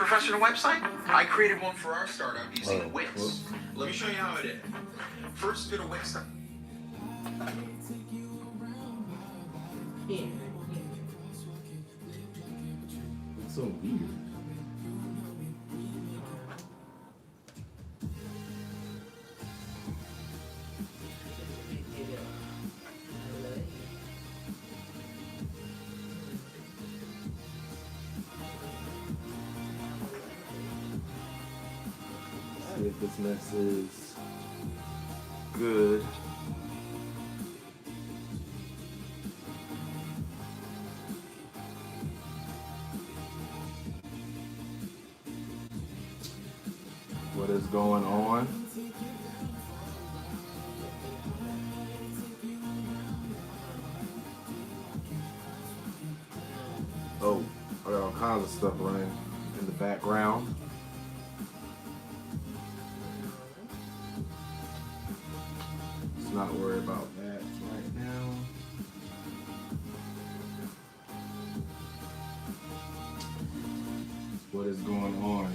professional website? I created one for our startup using Wix. Let me show you how it is. First, go to Wix. It's so weird. See if this mess is good. What is going on? Oh, I got all kinds of stuff running in the background. Let's not worry about that right now. What is going on?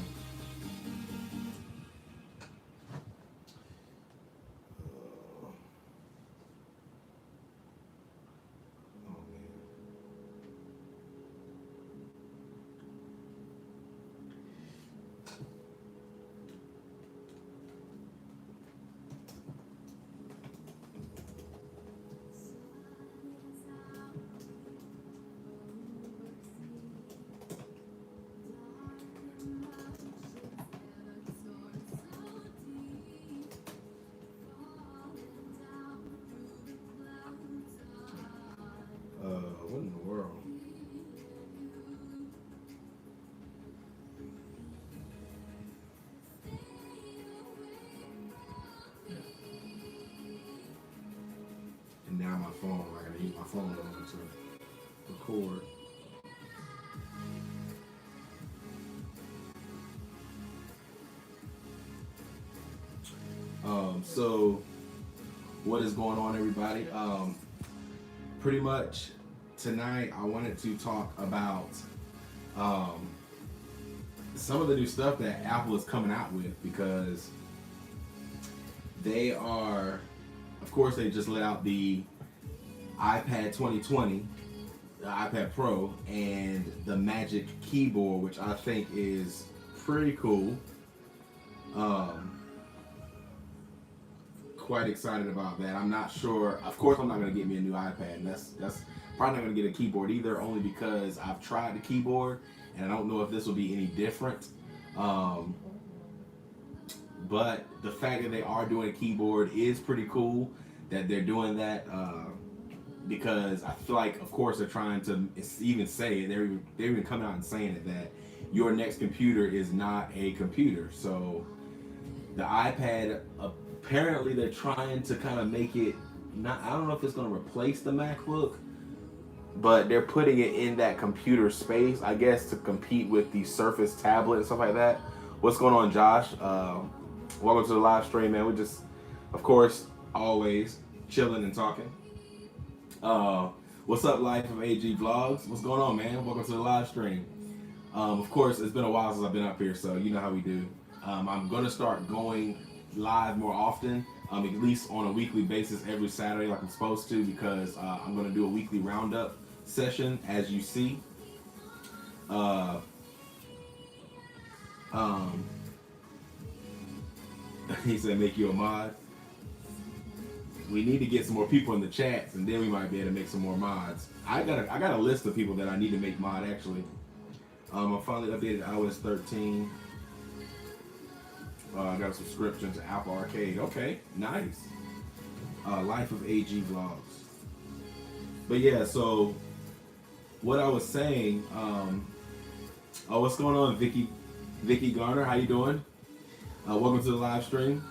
What in the world? And now my phone, I gotta use my phone to record. So what is going on, everybody? Pretty much tonight I wanted to talk about some of the new stuff that Apple is coming out with, because they are, of course, they just let out the iPad 2020, the iPad Pro, and the Magic Keyboard, which I think is pretty cool. Quite excited about that. I'm not sure. Of course, I'm not going to get me a new iPad. And that's probably not going to get a keyboard either, only because I've tried the keyboard and I don't know if this will be any different. But the fact that they are doing a keyboard is pretty cool. That they're doing that, because I feel like, of course, they're trying to even say it. They're even coming out and saying it, that your next computer is not a computer. So the iPad, apparently they're trying to kind of make it not, I don't know if it's going to replace the MacBook, but they're putting it in that computer space, I guess, to compete with the Surface tablet and stuff like that. What's going on, Josh? Welcome to the live stream, man. We're just, of course, always chilling and talking. What's up, Life of AG Vlogs? What's going on, man? Welcome to the live stream. Of course, it's been a while since I've been up here, so you know how we do. I'm going to start going live more often, at least on a weekly basis every Saturday like I'm supposed to, because I'm going to do a weekly roundup session, as you see. He said make you a mod. We need to get some more people in the chats, and then we might be able to make some more mods. I got a list of people that I need to make mod, actually. I finally updated iOS 13. I got a subscription to Apple Arcade. Okay, nice. Life of AG Vlogs. But yeah, so what I was saying, oh, what's going on, Vicky Garner? How you doing? Welcome to the live stream.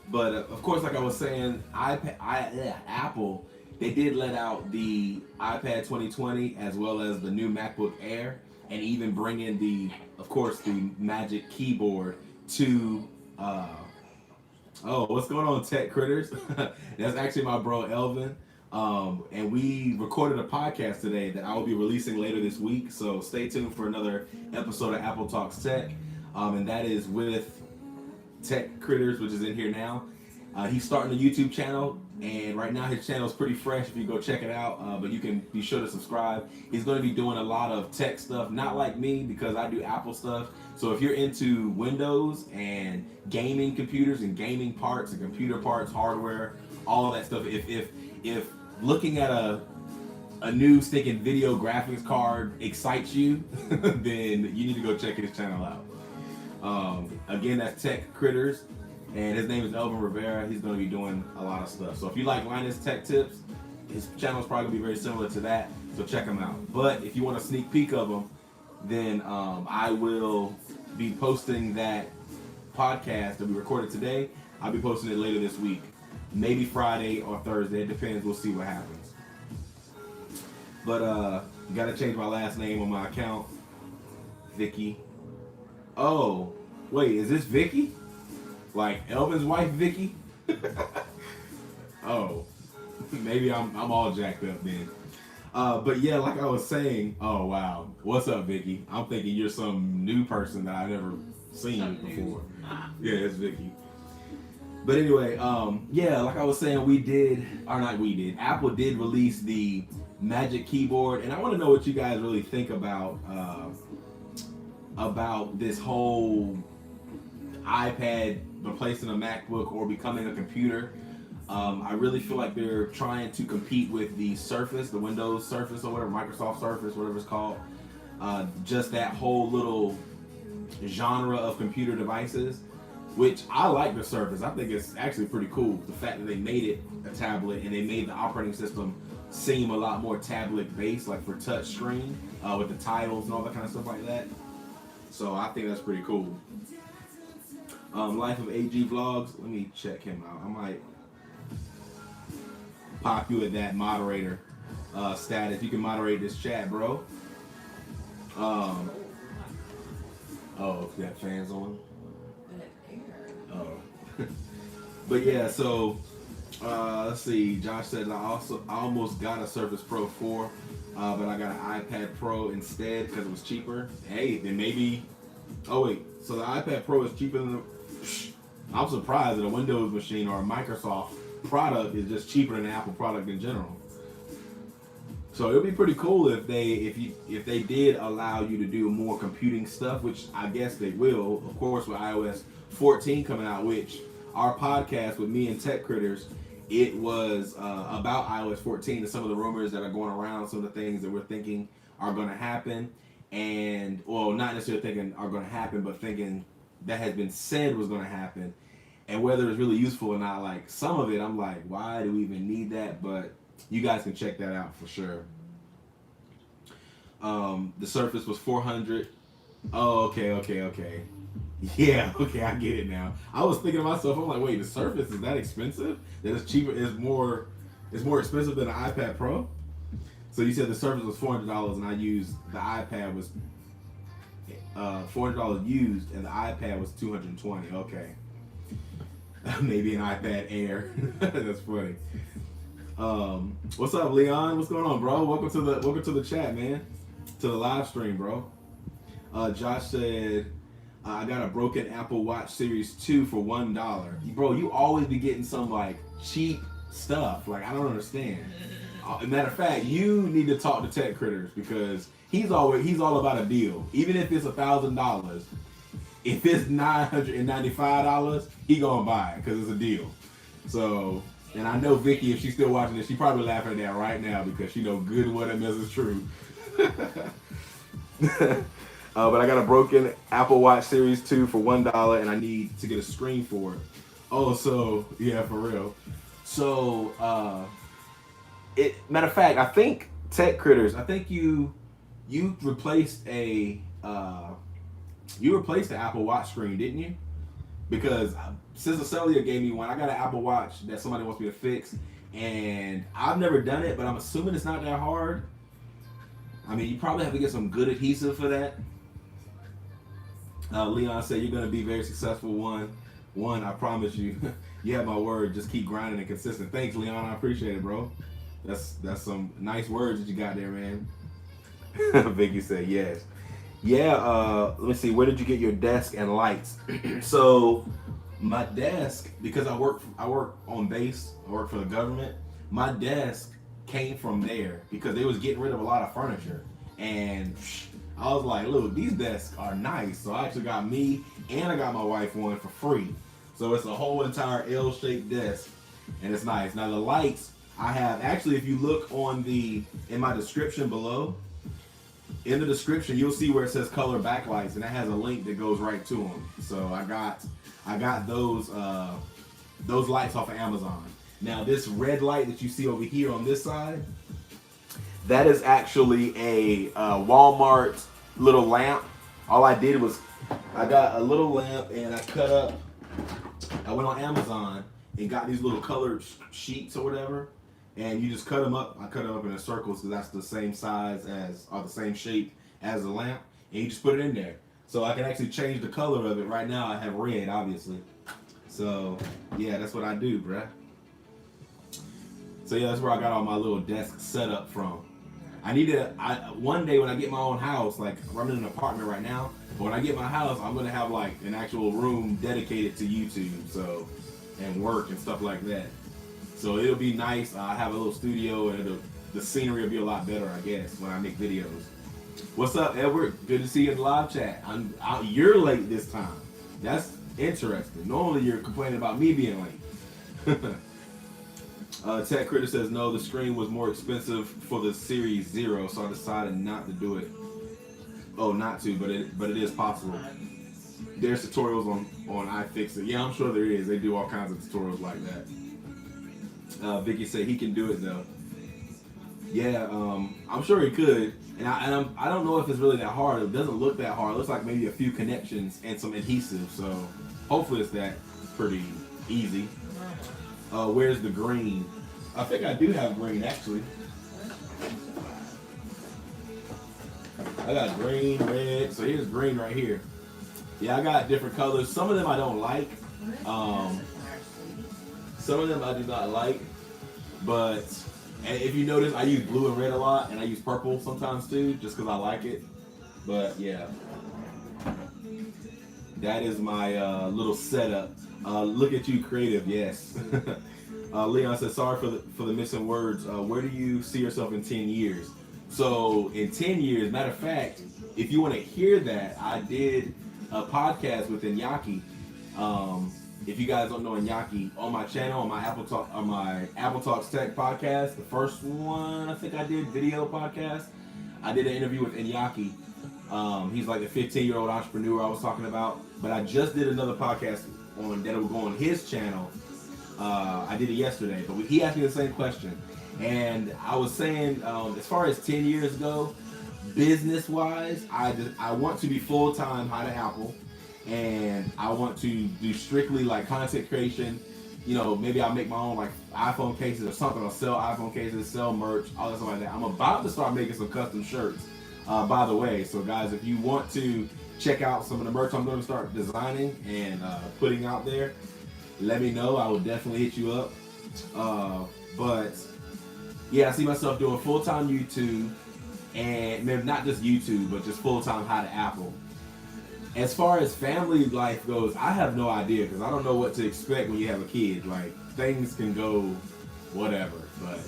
But of course, like I was saying, Apple, they did let out the iPad 2020 as well as the new MacBook Air, and even bring in the, of course, the Magic Keyboard to, oh, what's going on, Tech Critters? That's actually my bro Elvin. And we recorded a podcast today that I will be releasing later this week. So stay tuned for another episode of Apple Talks Tech. And that is with Tech Critters, which is in here now. He's starting a YouTube channel, and right now his channel is pretty fresh if you go check it out, but you can be sure to subscribe. He's going to be doing a lot of tech stuff, not like me because I do Apple stuff. So if you're into Windows and gaming computers and gaming parts and computer parts, hardware, all of that stuff, if looking at a new stinking video graphics card excites you, then you need to go check his channel out. Again, that's Tech Critters. And his name is Elvin Rivera. He's going to be doing a lot of stuff. So if you like Linus Tech Tips, his channel is probably going to be very similar to that. So check him out. But if you want a sneak peek of him, then I will be posting that podcast that we recorded today. I'll be posting it later this week. Maybe Friday or Thursday. It depends. We'll see what happens. But got to change my last name on my account. Vicky. Oh, wait. Is this Vicky? Like Elvin's wife, Vicky? Oh, maybe I'm all jacked up then. But yeah, like I was saying, oh wow, what's up, Vicky? I'm thinking you're some new person that I've never seen before. Yeah, it's Vicky. But anyway, yeah, like I was saying, Apple did release the Magic Keyboard, and I want to know what you guys really think about this whole iPad replacing a MacBook or becoming a computer. I really feel like they're trying to compete with the Surface, the Windows Surface or whatever, Microsoft Surface, whatever it's called. Just that whole little genre of computer devices, which I like the Surface. I think it's actually pretty cool. The fact that they made it a tablet and they made the operating system seem a lot more tablet-based, like for touch screen, with the tiles and all that kind of stuff like that. So I think that's pretty cool. Life of AG Vlogs. Let me check him out. I might pop you at that moderator status. You can moderate this chat, bro. Oh, you got fans on? Oh. But yeah, so let's see. Josh said I almost got a Surface Pro 4, but I got an iPad Pro instead because it was cheaper. Hey, then maybe. Oh wait, so the iPad Pro is cheaper than the. I'm surprised that a Windows machine or a Microsoft product is just cheaper than an Apple product in general. So it would be pretty cool if they did allow you to do more computing stuff, which I guess they will. Of course, with iOS 14 coming out, which our podcast with me and Tech Critters, it was about iOS 14 and some of the rumors that are going around, some of the things that we're thinking are going to happen, and well, not necessarily thinking are going to happen, but thinking that has been said was going to happen, and whether it's really useful or not. Like some of it, I'm like, why do we even need that? But you guys can check that out for sure. The Surface was $400. Oh, okay. Yeah, okay, I get it now. I was thinking to myself, I'm like, wait, the Surface is that expensive? That it's cheaper? It's more expensive than the iPad Pro? So you said the Surface was $400, and I used the iPad was $400 used, and the iPad was $220. Okay, maybe an iPad Air. That's funny. What's up, Leon? What's going on, bro? Welcome to the chat, man. To the live stream, bro. Josh said, I got a broken Apple Watch Series 2 for $1. Bro, you always be getting some like cheap stuff. Like, I don't understand. Matter of fact, you need to talk to Tech Critters because he's all about a deal. Even if it's $1,000, if it's $995, he gonna buy it because it's a deal. So, and I know Vicky, if she's still watching this, she probably laughing at that right now because she know good well that mess is true. But I got a broken Apple Watch Series 2 for $1, and I need to get a screen for it. Oh, so yeah, for real. So, matter of fact, I think Tech Critters, I think you replaced the Apple Watch screen, didn't you? Because Sister Celia gave me one. I got an Apple Watch that somebody wants me to fix, and I've never done it, but I'm assuming it's not that hard. I mean, you probably have to get some good adhesive for that. Leon said you're going to be very successful. One, I promise you. You have my word. Just keep grinding and consistent. Thanks, Leon. I appreciate it, bro. That's some nice words that you got there, man. Vicky said yes. Yeah, let me see. Where did you get your desk and lights? So my desk, because I work on base, I work for the government. My desk came from there because they was getting rid of a lot of furniture, and I was like, look, these desks are nice. So I actually got me and I got my wife one for free. So it's a whole entire L-shaped desk, and it's nice. Now the lights I have, actually, if you look in my description below, in the description you'll see where it says color backlights, and that has a link that goes right to them. So I got those lights off of Amazon. Now this red light that you see over here on this side, that is actually a Walmart little lamp. All I did was I got a little lamp and I went on Amazon and got these little colored sheets or whatever, and you just cut them up. I cut them up in circles because that's the same size or the same shape as the lamp, and you just put it in there. So I can actually change the color of it. Right now I have red, obviously. So yeah, that's what I do, bruh. So yeah, that's where I got all my little desk set up from. One day when I get my own house, like I'm in an apartment right now, but when I get my house, I'm gonna have like an actual room dedicated to YouTube, and work and stuff like that. So it'll be nice. I have a little studio, and the scenery will be a lot better, I guess, when I make videos. What's up, Edward? Good to see you in the live chat. You're late this time. That's interesting. Normally you're complaining about me being late. Tech Critter says no, the screen was more expensive for the Series 0, so I decided not to do it. Oh, not to, but it is possible. There's tutorials on iFixit. Yeah, I'm sure there is. They do all kinds of tutorials like that. Vicky said he can do it though. Yeah, I'm sure he could, and I don't know if it's really that hard. It doesn't look that hard. It looks like maybe a few connections and some adhesive. So hopefully it's that pretty easy. Where's the green? I think I do have green actually. I got green, red. So here's green right here. Yeah, I got different colors. Some of them I don't like. Some of them I do not like. But if you notice, I use blue and red a lot, and I use purple sometimes too, just because I like it. But yeah, that is my little setup. Look at you, creative. Yes. Leon says, sorry for the missing words. Where do you see yourself in 10 years? So in 10 years, matter of fact, if you want to hear that, I did a podcast with Iñaki. If you guys don't know Iñaki, on my channel, on my Apple Talks Tech podcast, the first one I think I did, video podcast, I did an interview with Iñaki. He's like a 15-year-old entrepreneur I was talking about. But I just did another podcast that will go on his channel. I did it yesterday, but he asked me the same question. And I was saying, as far as 10 years go, business-wise, I want to be full-time How to Apple, and I want to do strictly like content creation. You know, maybe I'll make my own like iPhone cases or something. I'll sell iPhone cases, sell merch, all that stuff like that. I'm about to start making some custom shirts, by the way. So guys, if you want to check out some of the merch I'm going to start designing and putting out there, let me know. I will definitely hit you up. But yeah, I see myself doing full-time YouTube, and maybe not just YouTube, but just full-time How to Apple. As far as family life goes, I have no idea because I don't know what to expect when you have a kid. Like, things can go whatever, but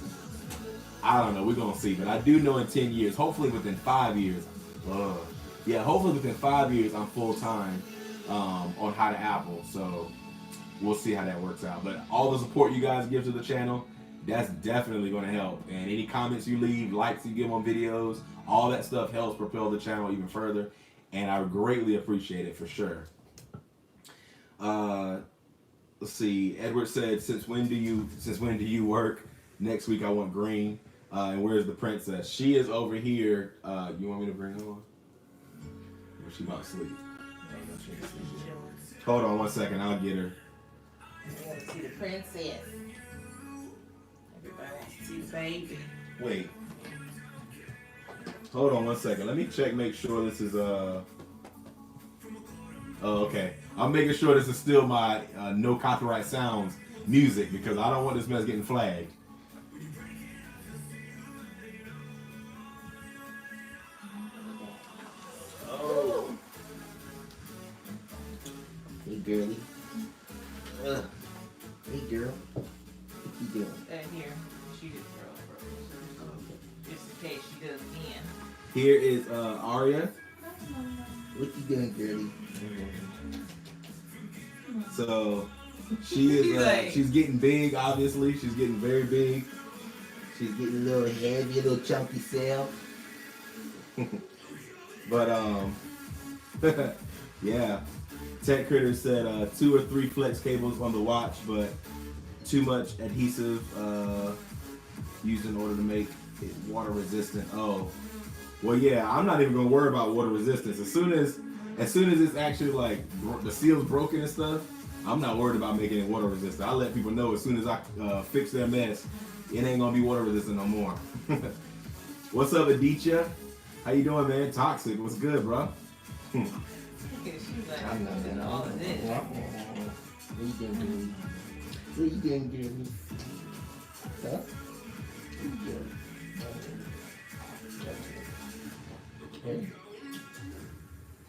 I don't know. We're going to see. But I do know in 10 years, hopefully within 5 years, hopefully within 5 years, I'm full-time on How to Apple. So we'll see how that works out. But all the support you guys give to the channel, that's definitely going to help. And any comments you leave, likes you give on videos, all that stuff helps propel the channel even further. And I greatly appreciate it for sure. Let's see. Edward said, "Since when do you work? Next week I want green." And where's the princess? She is over here. You want me to bring her on? Or she about to sleep? No, she ain't sleep yet. Hold on 1 second. I'll get her. I want to see the princess. Everybody wants to see the baby. Wait. Hold on 1 second. Let me check, make sure this is Oh, okay. I'm making sure this is still my No Copyright Sounds music because I don't want this mess getting flagged. girly. Hey, girl. What you doing? Here, she did bro. Just in case she does again. Here is Aria. What you doing, girly? So she is she's getting big. Obviously, she's getting very big. She's getting a little heavy, a little chunky self. But yeah. Tech Critter said 2 or 3 flex cables on the watch, but too much adhesive used in order to make it water resistant. Oh, well, yeah. I'm not even gonna worry about water resistance. As soon as it's actually like the seal's broken and stuff, I'm not worried about making it water resistant. I let people know as soon as I fix their mess, it ain't gonna be water resistant no more. What's up, Aditya? How you doing, man? Toxic. What's good, bro? She's like, I'm not doing all of this. What you doing, girly? What you doing, girly? Huh? What you doing?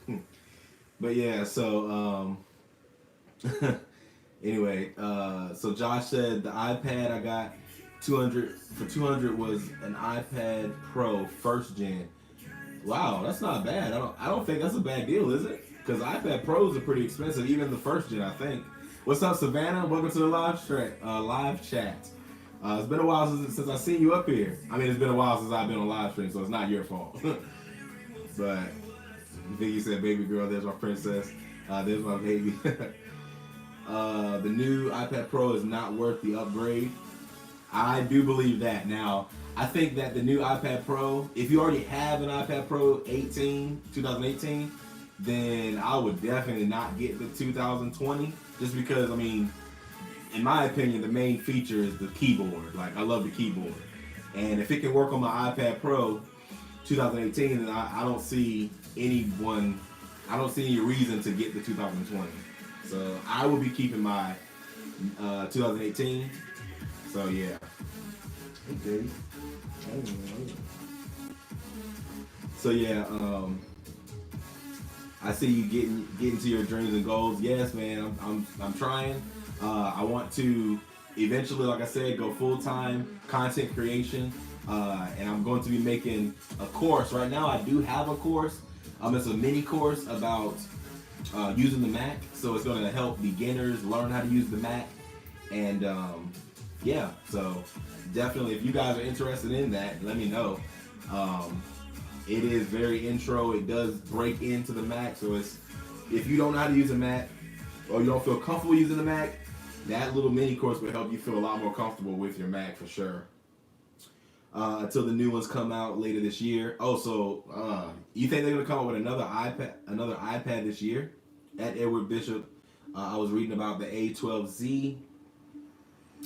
Hey. But yeah, so anyway, so Josh said the iPad I got 200 for 200 was an iPad Pro first gen. Wow, that's not bad. I don't think that's a bad deal, is it? Because iPad Pros are pretty expensive, even the first gen, I think. What's up, Savannah? Welcome to the live chat. It's been a while since I seen you up here. I mean, it's been a while since I've been on live stream, so it's not your fault. But Vicky said, "Baby girl, there's my princess. There's my baby." The new iPad Pro is not worth the upgrade. I do believe that. Now, I think that the new iPad Pro, if you already have an iPad Pro 2018, then I would definitely not get the 2020, just because, I mean, in my opinion, the main feature is the keyboard. Like, I love the keyboard. And if it can work on my iPad Pro 2018, then I don't see any reason to get the 2020. So I will be keeping my 2018. So yeah. Hey, girly. So yeah, I see you getting to your dreams and goals. Yes, man, I'm trying. I want to eventually, like I said, go full-time content creation, and I'm going to be making a course. Right now, I do have a course. It's a mini course about using the Mac, so it's going to help beginners learn how to use the Mac, and yeah, so definitely, if you guys are interested in that, let me know. It is very intro. It does break into the Mac, so if you don't know how to use a Mac or you don't feel comfortable using the Mac, that little mini course will help you feel a lot more comfortable with your Mac for sure. Until the new ones come out later this year. Oh, so you think they're gonna come out with another iPad this year? At Edward Bishop, I was reading about the A12Z,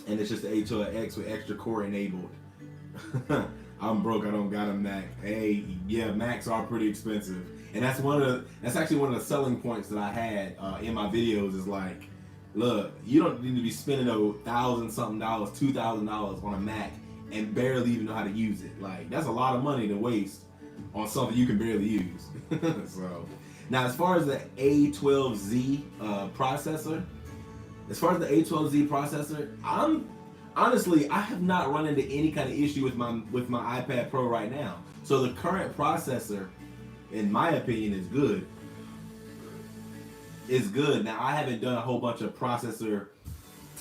and it's just the A12X with extra core enabled. I'm broke. I don't got a Mac. Hey, yeah, Macs are pretty expensive, and that's actually one of the selling points that I had in my videos. Is like, look, you don't need to be spending $1,000-something, $2,000 on a Mac and barely even know how to use it. Like, that's a lot of money to waste on something you can barely use. So, now as far as the A12Z processor, honestly, I have not run into any kind of issue with my iPad Pro right now. So the current processor, in my opinion, is good. Now, I haven't done a whole bunch of processor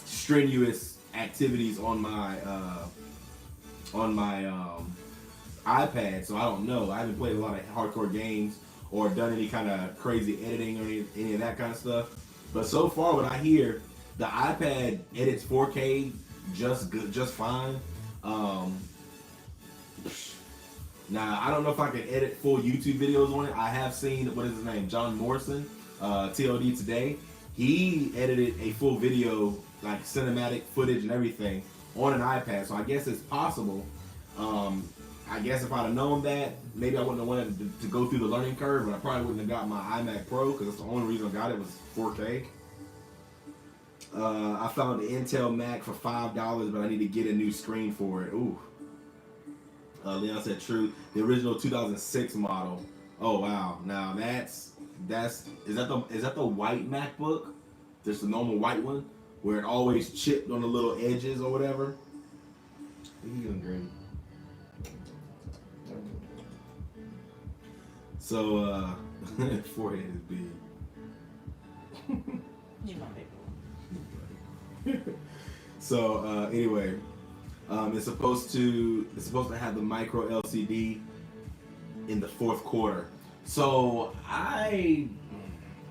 strenuous activities on my iPad, so I don't know. I haven't played a lot of hardcore games or done any kind of crazy editing or any of that kind of stuff. But so far, what I hear, the iPad edits 4K just fine. Now, I don't know if I can edit full YouTube videos on it. I have seen, what is his name, John Morrison, TLD Today. He edited a full video, like cinematic footage and everything, on an iPad. So I guess it's possible. I guess if I'd have known that, maybe I wouldn't have wanted to go through the learning curve, but I probably wouldn't have got my iMac Pro, because that's the only reason I got it was 4K. I found the Intel Mac for $5, but I need to get a new screen for it. Ooh. Leon said true. The original 2006 model. Oh wow. Now is that the white MacBook? just the normal white one, where it always chipped on the little edges or whatever. He doing great. So, forehead is big. You my big boy. So anyway, it's supposed to have the micro LCD in the fourth quarter. So I'm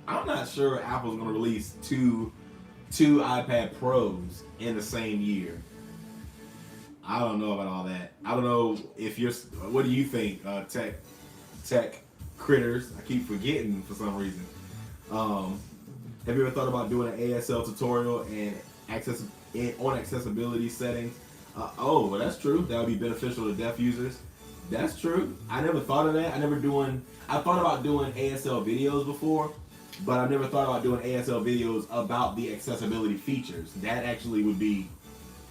not sure Apple's going to release two iPad Pros in the same year. I don't know about all that. I don't know if you're. What do you think, tech critters? I keep forgetting for some reason. Have you ever thought about doing an ASL tutorial and on accessibility settings? Oh, well, that's true. That would be beneficial to deaf users. That's true. I never thought of that. I thought about doing ASL videos before, but I never thought about doing ASL videos about the accessibility features. That actually would be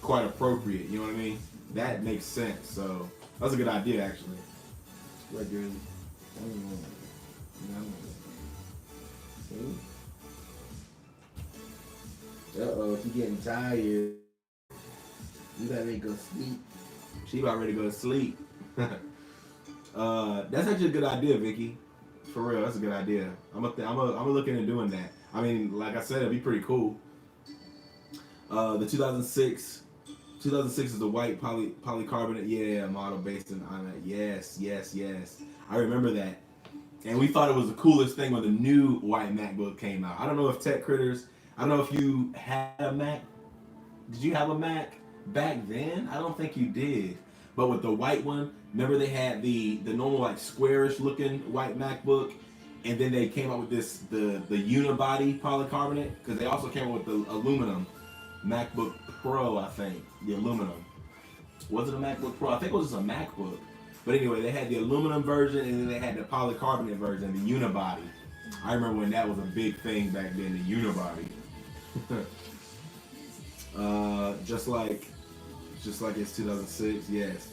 quite appropriate. You know what I mean? That makes sense. So that's a good idea, actually. What dude? Uh-oh, she getting tired. You gotta make her sleep. She about ready to go to sleep. That's actually a good idea, Vicky. For real, that's a good idea. I'm looking into doing that. I mean, like I said, it'd be pretty cool. The 2006 is the white polycarbonate, model based in iPad. Yes. I remember that. And we thought it was the coolest thing when the new white MacBook came out. I don't know if tech critters. I don't know if you had a Mac. Did you have a Mac back then? I don't think you did. But with the white one, remember they had the normal like squarish looking white MacBook, and then they came out with the unibody polycarbonate, because they also came out with the aluminum MacBook Pro, I think. The aluminum. Was it a MacBook Pro? I think it was just a MacBook. But anyway, they had the aluminum version, and then they had the polycarbonate version, the unibody. I remember when that was a big thing back then, the unibody. Just like it's 2006, yes.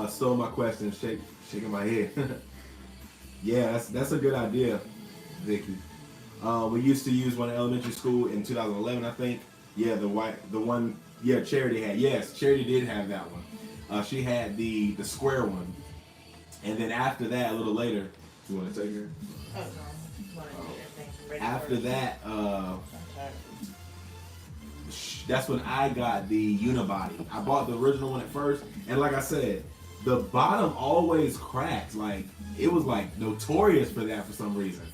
Stole my question, shaking my head. Yeah, that's a good idea, Vicky. We used to use one in elementary school in 2011, I think. Yeah, the one. Yeah, Charity had. Yes, Charity did have that one. She had the square one, and then after that, a little later, you want to take her? Oh no. After that, that's when I got the unibody. I bought the original one at first, and like I said, the bottom always cracked. Like, it was like notorious for that for some reason.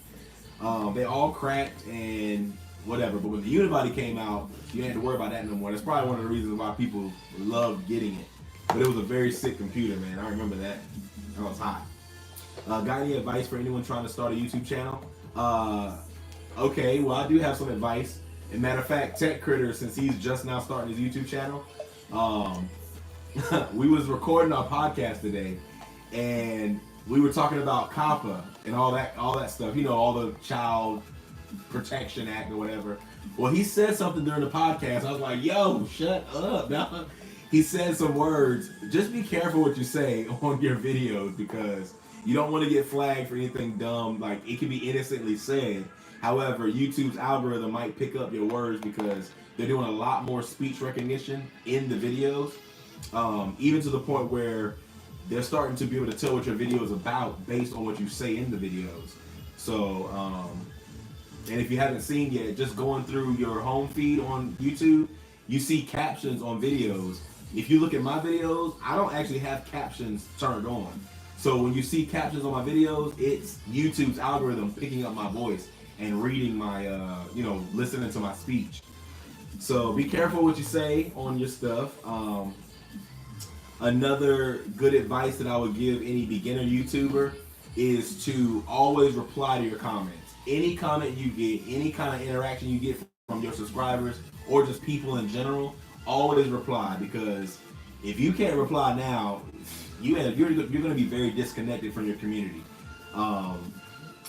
They all cracked and whatever. But when the unibody came out, you didn't have to worry about that no more. That's probably one of the reasons why people loved getting it. But it was a very sick computer, man. I remember that. That was hot. Got any advice for anyone trying to start a YouTube channel? Okay, well, I do have some advice. As a matter of fact, Tech Critter, since he's just now starting his YouTube channel, we was recording our podcast today, and we were talking about COPPA and all that stuff. You know, all the Child Protection Act or whatever. Well, he said something during the podcast. I was like, yo, shut up. Now, he said some words. Just be careful what you say on your videos, because you don't want to get flagged for anything dumb. Like, it can be innocently said. However, YouTube's algorithm might pick up your words because they're doing a lot more speech recognition in the videos, even to the point where they're starting to be able to tell what your video is about based on what you say in the videos. So, and if you haven't seen yet, just going through your home feed on YouTube, you see captions on videos. If you look at my videos, I don't actually have captions turned on. So when you see captions on my videos, it's YouTube's algorithm picking up my voice and reading my, listening to my speech. So be careful what you say on your stuff. Another good advice that I would give any beginner YouTuber is to always reply to your comments. Any comment you get, any kind of interaction you get from your subscribers or just people in general, always reply, because if you can't reply now, you're going to be very disconnected from your community.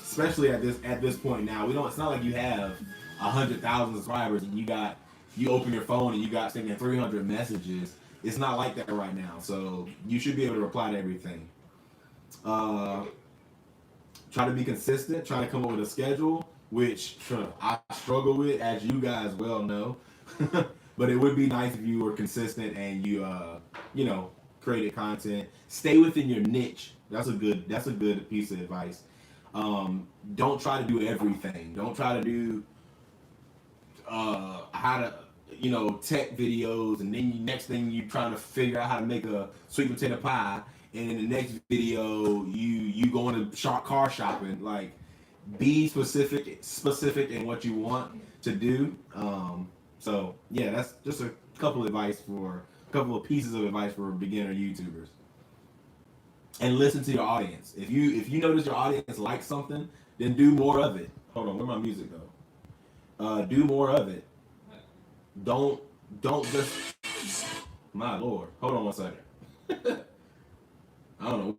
Especially at this point now, it's not like you have 100,000 subscribers and you open your phone and you got thinking 300 messages. It's not like that right now, so you should be able to reply to everything. Try to be consistent. Try to come up with a schedule. which I struggle with, as you guys well know. But it would be nice if you were consistent and you know, created content. Stay within your niche. That's a good piece of advice. Don't try to do everything. Don't try to do how to, you know, tech videos, and then next thing you trying to figure out how to make a sweet potato pie, and in the next video you going to car shopping. Like, be specific in what you want to do. So yeah, that's just a couple of pieces of advice for beginner YouTubers. And listen to your audience. If you notice your audience likes something, then do more of it. Hold on, where my music go? Do more of it. Don't don't just, my lord. Hold on one second. I don't know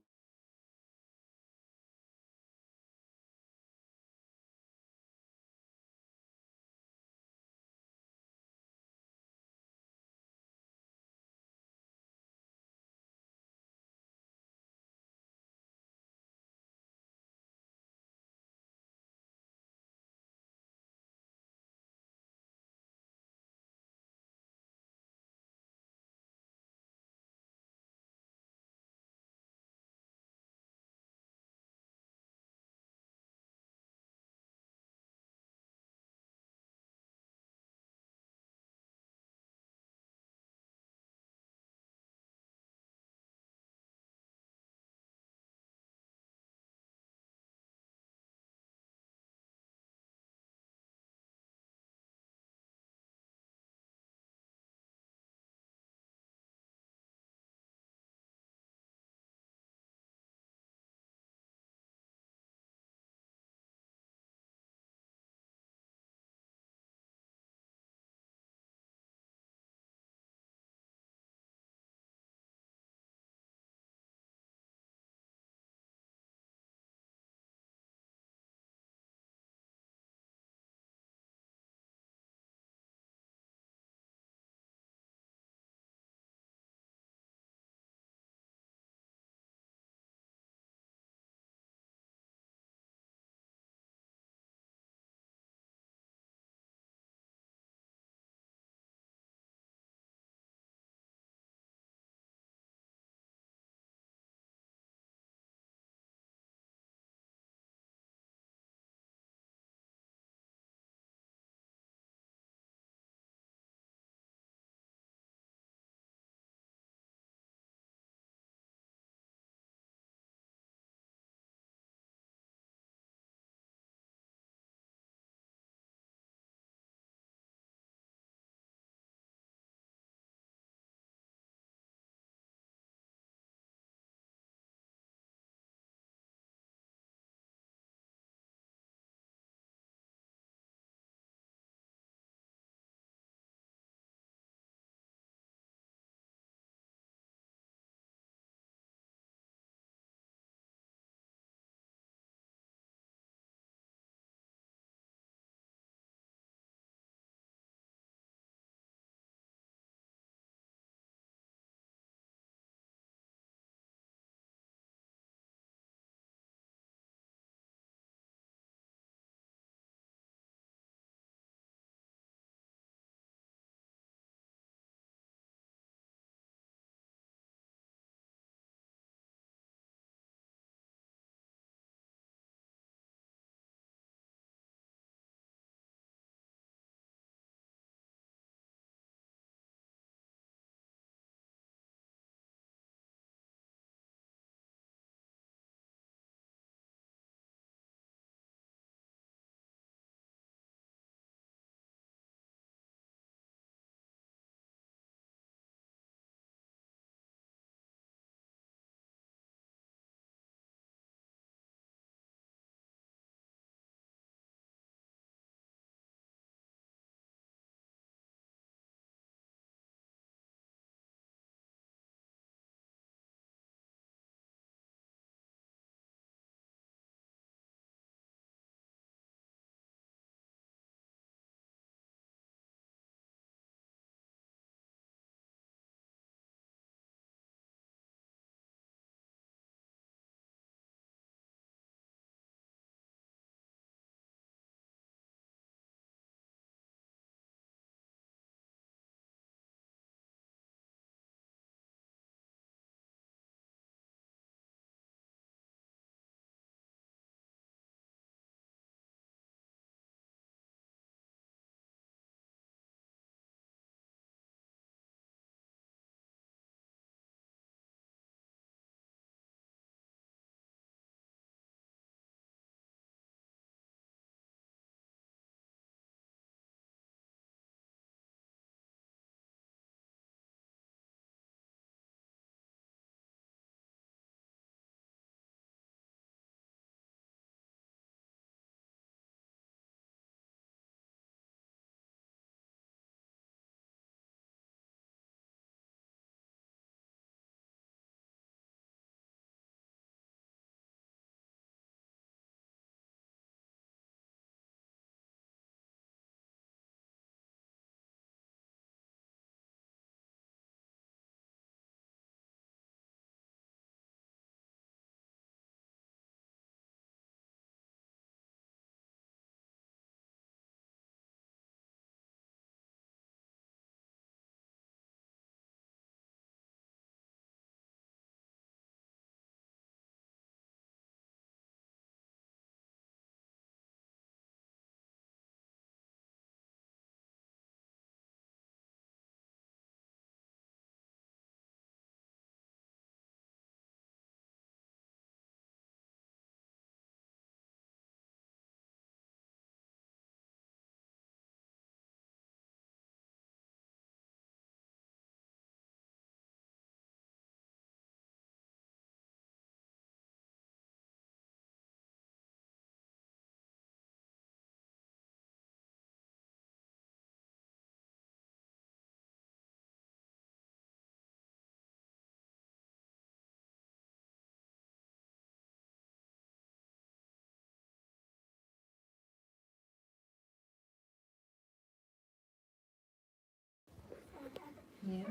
Yeah.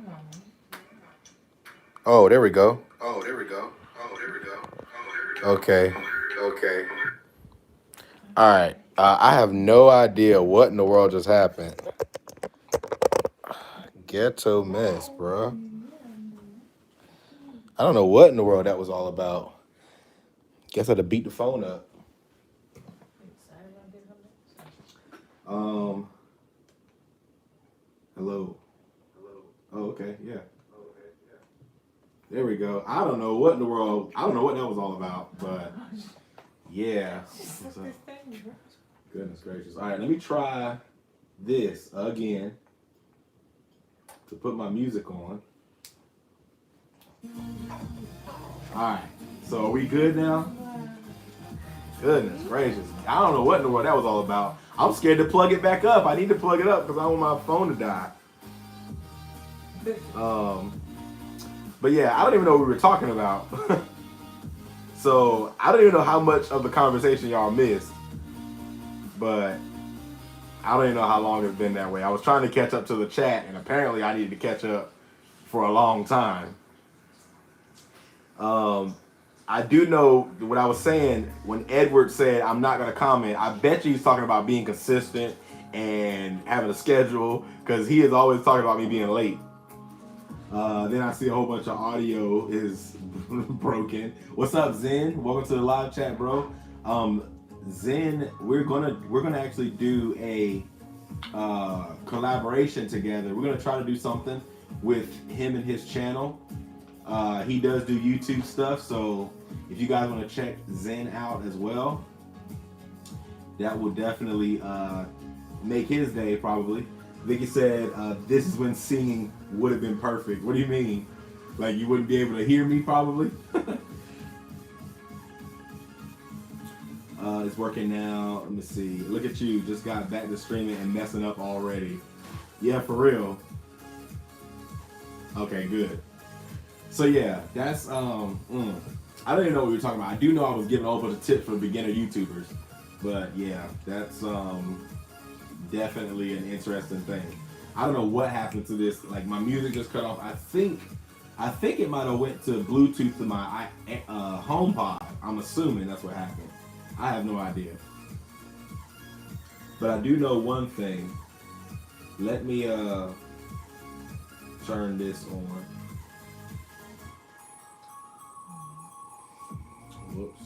Oh, there we go. Okay. All right. I have no idea what in the world just happened. Ghetto mess, bro. I don't know what in the world that was all about. Guess I had to beat the phone up. Hello. Oh, okay, yeah. There we go. I don't know what in the world. I don't know what that was all about, but yeah. So, goodness gracious. All right, let me try this again to put my music on. All right. So are we good now? Goodness gracious. I don't know what in the world that was all about. I'm scared to plug it back up. I need to plug it up because I want my phone to die. But yeah, I don't even know what we were talking about. So I don't even know how much of the conversation y'all missed. But I don't even know how long it's been that way. I was trying to catch up to the chat, and apparently I needed to catch up for a long time. I do know what I was saying when Edward said, I'm not going to comment. I bet you he's talking about being consistent and having a schedule, because he is always talking about me being late. Then I see a whole bunch of audio is broken. What's up, Zen? Welcome to the live chat, bro. Zen, we're gonna actually do a collaboration together. We're gonna try to do something with him and his channel. He does do YouTube stuff, so if you guys want to check Zen out as well, that will definitely make his day probably. Vicky said, this is when singing would have been perfect. What do you mean? Like you wouldn't be able to hear me probably? It's working now. Let me see. Look at you. Just got back to streaming and messing up already. Yeah, for real. Okay, good. So yeah, that's I don't even know what we were talking about. I do know I was giving a whole bunch of tips for beginner YouTubers, but yeah, that's definitely an interesting thing. I don't know what happened to this. Like my music just cut off. I think it might have went to Bluetooth to my HomePod. I'm assuming that's what happened. I have no idea. But I do know one thing. Let me turn this on. Whoops.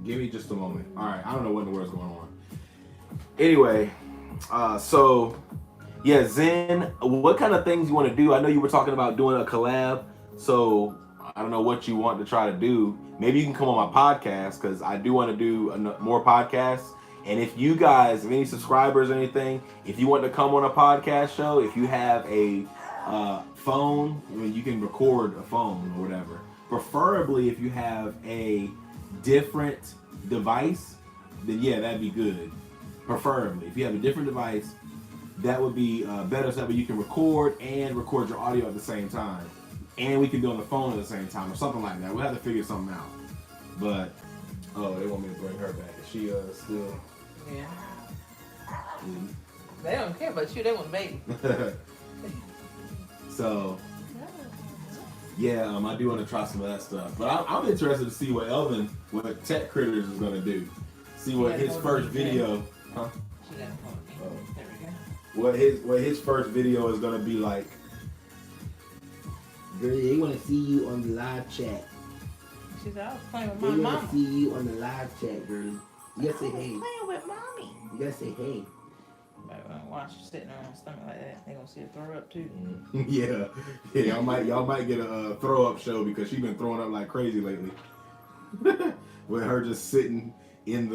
Give me just a moment. All right, I don't know what in the world's going on. Anyway, so yeah, Zen, what kind of things you want to do? I know you were talking about doing a collab, so I don't know what you want to try to do. Maybe you can come on my podcast, because I do want to do more podcasts. And if you guys, if any subscribers or anything, if you want to come on a podcast show, if you have a phone, I mean, you can record a phone or whatever. Preferably if you have a different device, then yeah, that'd be good. Preferably. If you have a different device, that would be better, so that way you can record your audio at the same time. And we can do on the phone at the same time or something like that. We'll have to figure something out. But, oh, they want me to bring her back. Is she still? Yeah. They don't care about you. They want a baby. So, yeah, I do want to try some of that stuff. But I'm interested to see what Tech Critters is going to do. See what his first video, huh? She got a phone. Oh. There we go. What his first video is going to be like. Girl, they want to see you on the live chat. She said, I was playing with They my want mama. to see you on the live chat, girl. You gotta say hey. Playing with mommy. You gotta say hey. But watch her sitting on her stomach like that. They gonna see her throw up too. Yeah, y'all might get a throw up show, because she's been throwing up like crazy lately. With her just sitting in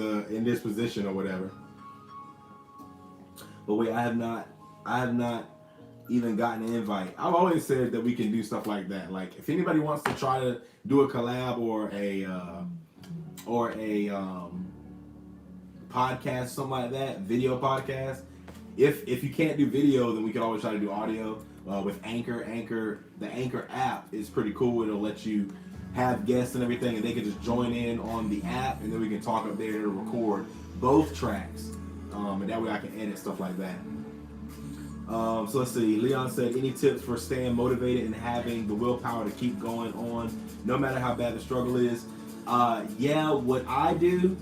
this position or whatever. But wait, I have not even gotten an invite. I've always said that we can do stuff like that. Like if anybody wants to try to do a collab or a podcast, something like that, video podcast. If you can't do video, then we can always try to do audio with Anchor. The Anchor app is pretty cool. It'll let you have guests and everything, and they can just join in on the app, and then we can talk up there and record both tracks, and that way I can edit stuff like that. So let's see. Leon said, any tips for staying motivated and having the willpower to keep going on no matter how bad the struggle is? Yeah, what I do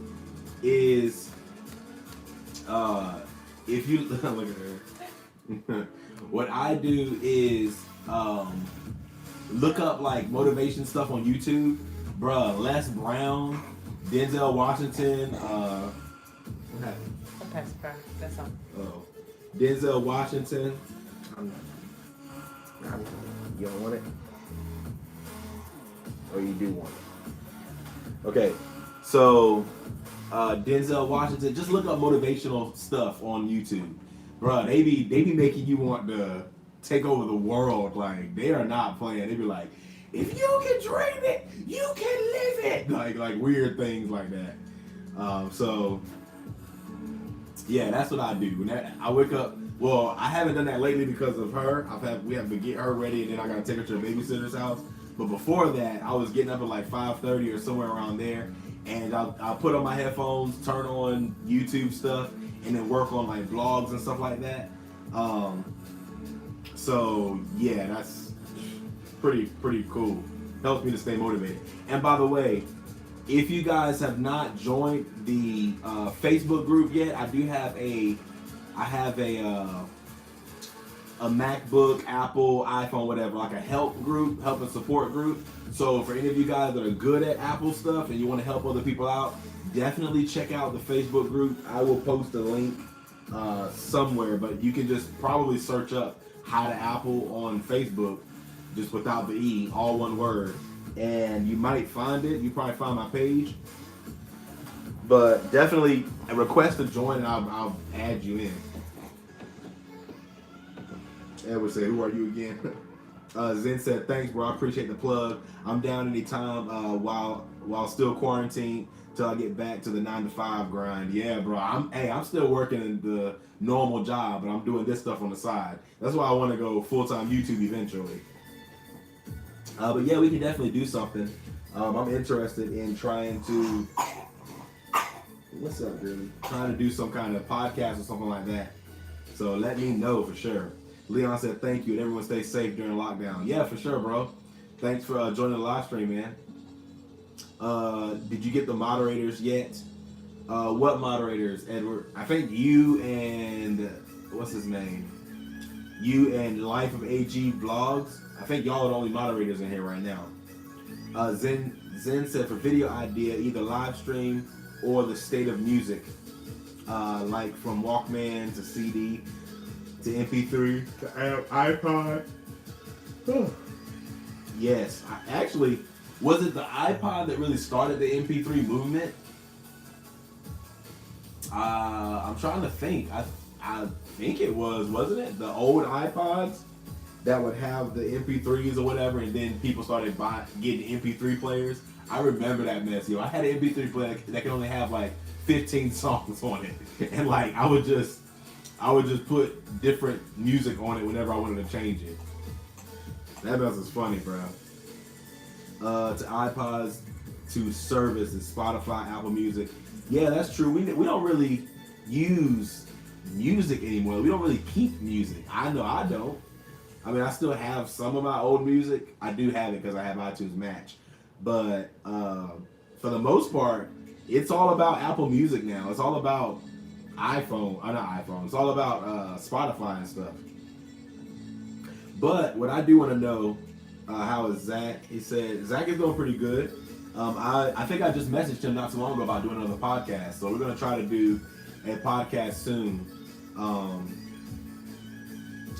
is, if you look at her, what I do is look up like motivation stuff on YouTube. Bruh, Les Brown, Denzel Washington, what happened? That's all. Oh, Denzel Washington. You don't want it? Or you do want it? Okay, so Denzel Washington. Just look up motivational stuff on YouTube, bro. They be making you want to take over the world. Like, they are not playing. They be like, if you can dream it, you can live it. Like weird things like that. So yeah, that's what I do. When I wake up. Well, I haven't done that lately because of her. We have to get her ready, and then I gotta take her to a babysitter's house. But before that, I was getting up at like 5:30 or somewhere around there, and I'll put on my headphones, turn on YouTube stuff, and then work on like vlogs and stuff like that. So yeah, that's pretty cool. Helps me to stay motivated. And by the way, if you guys have not joined the Facebook group yet, I have a MacBook, Apple, iPhone, whatever, like a help and support group. So for any of you guys that are good at Apple stuff and you want to help other people out, definitely check out the Facebook group. I will post a link somewhere, but you can just probably search up How to Apple on Facebook, just without the E, all one word, and you might find it. You probably find my page. But definitely a request to join, and I'll add you in. Ed would say, who are you again? Zen said, thanks, bro. I appreciate the plug. I'm down anytime while still quarantined till I get back to the 9-to-5 grind. Yeah, bro. I'm still working in the normal job, but I'm doing this stuff on the side. That's why I want to go full-time YouTube eventually. But yeah, we can definitely do something. I'm interested in trying to... What's up, girlie? Trying to do some kind of podcast or something like that. So let me know for sure. Leon said thank you and everyone stay safe during lockdown. Yeah, for sure, bro. Thanks for joining the live stream, man. Did you get the moderators yet? What moderators, Edward? I think you and what's his name? You and Life of AG Vlogs. I think y'all are the only moderators in here right now. Zen said for video idea, either live stream or the state of music, like from Walkman to CD to MP3 to iPod. Yes, was it the iPod that really started the MP3 movement? I'm trying to think. I think it wasn't it? The old iPods that would have the MP3s or whatever, and then people started getting MP3 players. I remember that mess, yo. I had an MP3 player that could only have like 15 songs on it, and like I would just put different music on it whenever I wanted to change it. That mess is funny, bro. To iPods, to services, Spotify, Apple Music. Yeah, that's true. We don't really use music anymore. We don't really keep music. I know I don't. I mean, I still have some of my old music. I do have it because I have iTunes Match. But for the most part, it's all about Apple Music now. It's all about not iPhone. It's all about Spotify and stuff. But what I do want to know, how is Zach? He said Zach is doing pretty good. I think I just messaged him not too long ago about doing another podcast. So we're gonna try to do a podcast soon.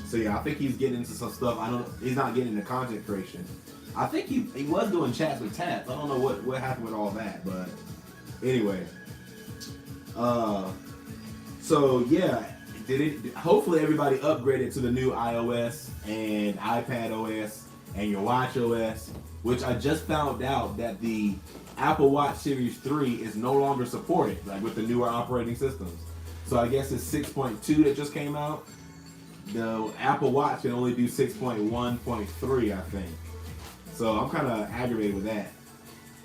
So yeah, I think he's getting into some stuff. He's not getting into content creation. I think he was doing chats with Taps. I don't know what happened with all that, but anyway. So yeah, hopefully everybody upgraded to the new iOS and iPad OS and your Watch OS, which I just found out that the Apple Watch Series 3 is no longer supported, like with the newer operating systems. So I guess it's 6.2 that just came out. The Apple Watch can only do 6.1.3, I think. So I'm kind of aggravated with that.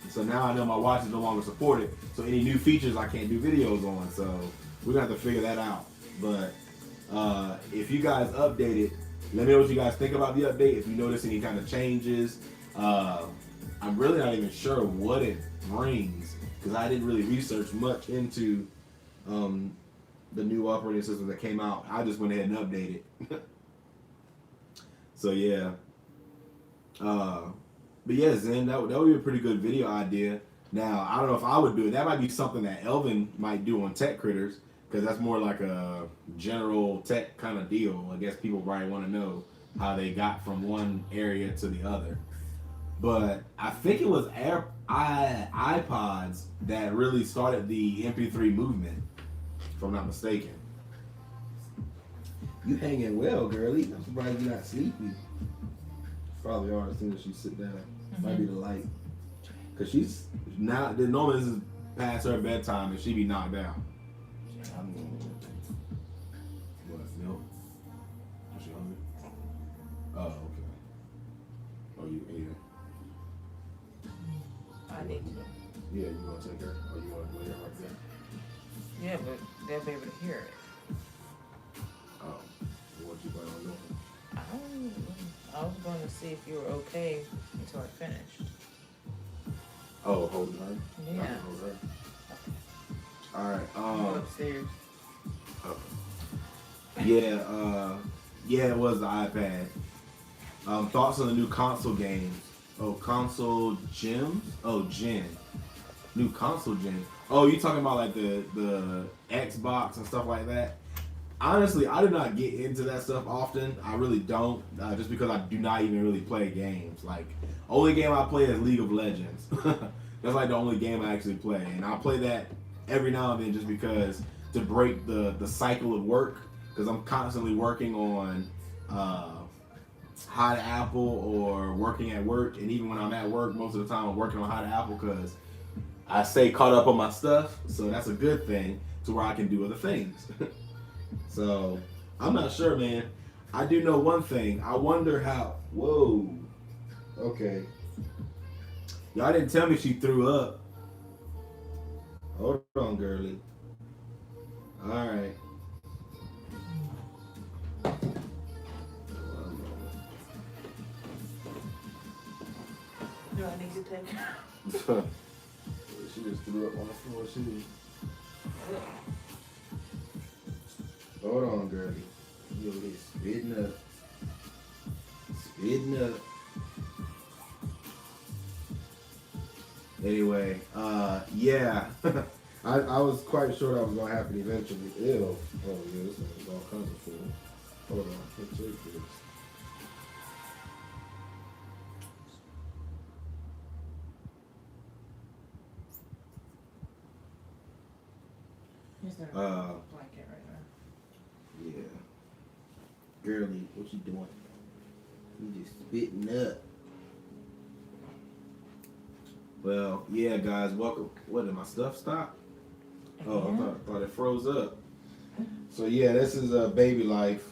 So now I know my watch is no longer supported. So any new features I can't do videos on. So we're gonna have to figure that out. But if you guys update it, let me know what you guys think about the update. If you notice any kind of changes, I'm really not even sure what it brings because I didn't really research much into the new operating system that came out. I just went ahead and updated. So yeah. But yeah, Zen, that would be a pretty good video idea. Now, I don't know if I would do it. That might be something that Elvin might do on Tech Critters, because that's more like a general tech kind of deal. I guess people probably want to know how they got from one area to the other. But I think it was iPods that really started the MP3 movement, if I'm not mistaken. You hanging well, girlie. I'm surprised you're not sleepy. Probably are as soon as she sit down. Might be the light. Cause she's now. Normally this is past her bedtime and she be knocked out. What? Milk? Is she hungry? Oh, okay. Oh, you ate her? I need to. Yeah, you want to take her? Or you want to lay her right there? Yeah, but they'll be able to hear it. Oh, what you plan on doing? I was going to see if you were okay until I finished. Oh, holding her? Yeah. I can hold her. Alright, Go upstairs. Yeah, it was the iPad. Thoughts on the new console games? Oh, console gems? Oh, gen. New console gen. Oh, you talking about like the Xbox and stuff like that? Honestly, I do not get into that stuff often. I really don't, just because I do not even really play games. Like, only game I play is League of Legends. That's like the only game I actually play, and I play that every now and then just because to break the cycle of work, because I'm constantly working on Hot Apple or working at work, and even when I'm at work, most of the time I'm working on Hot Apple because I stay caught up on my stuff, so that's a good thing to where I can do other things. So, I'm not sure, man. I do know one thing. I wonder how... Whoa. Okay. Y'all didn't tell me she threw up. Hold on, girlie. Alright. Do I need to take She just threw up on the floor, too. Hold on, girlie. You'll be spitting up. Spitting up. Anyway, yeah. I was quite sure that was going to happen eventually. Ew. Oh, yeah, this one is all kinds of food. Hold on. Let's take this. Is there a blanket right now? Yeah. Girlie, what you doing? You just spitting up. Well, yeah, guys, welcome. What, did my stuff stop? Oh, I thought it froze up. So, yeah, this is a baby life.